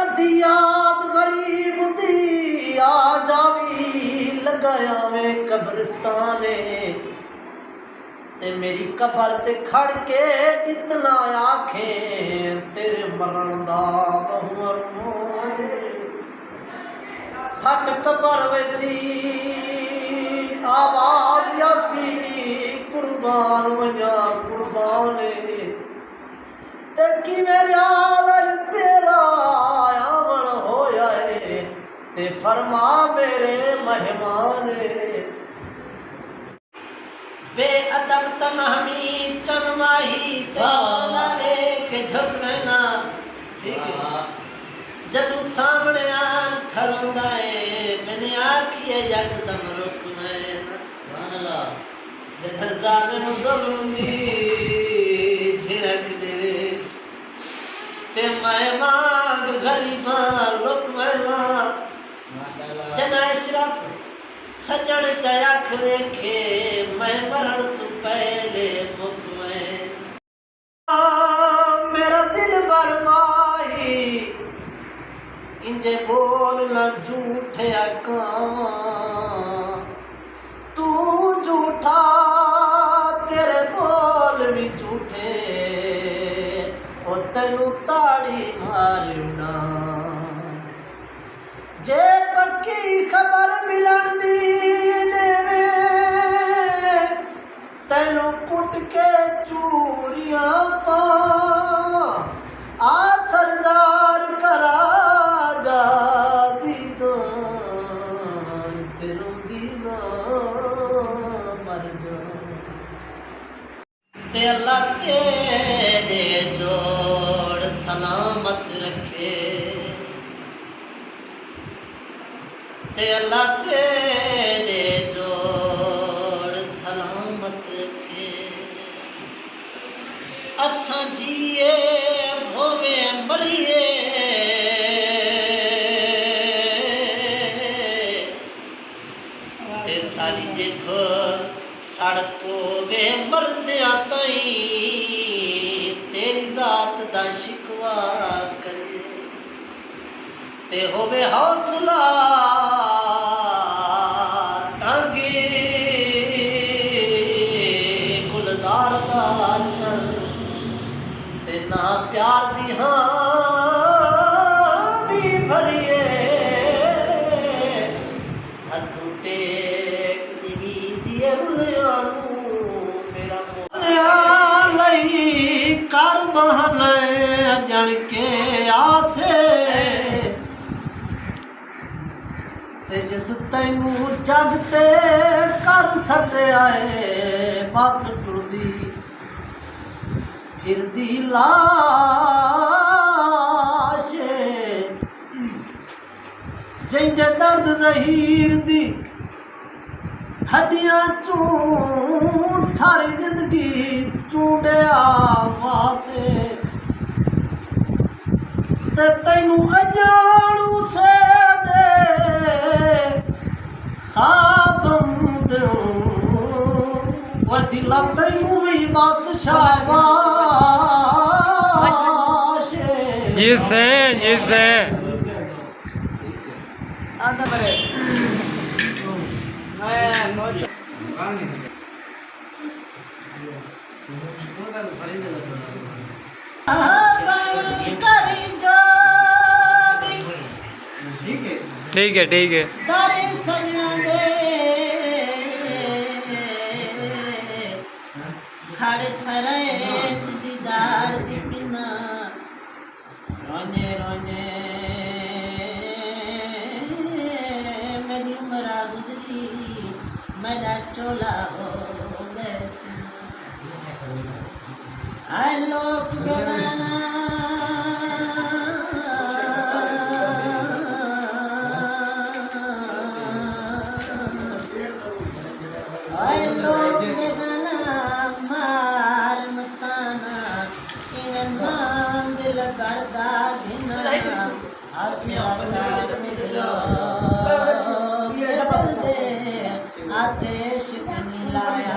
कदी याद गरीब दी आ जावी लगाया में कब्रिस्ताने ते मेरी कबर ते खड़ के इतना आखे तेरे मरण दा बहुअर फट कबर वैसी आवाज यासी कुर्बान वया कुर्बाने ते कि मेरे आदर तेरा आवन होया है ते फरमा मेरे मेहमाने बेअदब तमहमी चनमाही ते के झुक ना ठीक है जदू सामने आन खलोंदा है मैंने आखिए यकदम रुक मैं सुभान अल्लाह जद जालिम जुल्म दी झिड़क देवे ते मैं मांग गरीबा रुक मैला माशाअल्लाह जना इशरफ सजण चयख वेखे मैं मरण तू पहले मुक मैं मेरा दिल बरमाही इंजे बोल न झूठे कावा तू झूठा तेरे बोल भी झूठे ओ तेनू ताड़ी मारूना जे पक्की खबर मिलन दी ने तेनू कुट के चूरियां पावा आ सरदार करा जा दीदान तेरू दीना मर जा ते अल्लाह तेरे जोड़ सलामत रखे ते अल्लाह तेरे जोड़ सलामत रखे असां जीविए भोवे मरिए ते साड़ी जिभ सड़ पोवे मरदियां ताई तेरी जात दा शिकवा करिए ते होवे हौसला तांगे गुलजार दा ते ना प्यार दी भी भरिए हथू टेक निवी दिए रुलियानू मेरा लई कर बहने अजन के आसे ते जिस तैनू जग ते कर सटिया है बस टुरदी फिरदी लाश जिंदे दर्द जहीर दी हड्डियां चू सारी जिंदगी चूंडिया वासे ते तैनू अजानू से दे खाबंद वो दिला तैनू भी बस शाबाश जिसे आधा बरे मैं नोट ठीक है दारे सजना दे खड़े फरेत दीदार दी बिना रोने रोने मेरी उम्र गुजरी मेरा चोला हो गया आए लोग बेगाना आए लोग बेगाना मार मताना इन दिल करदा भिना आसिया मिलो आदेश बनी लाया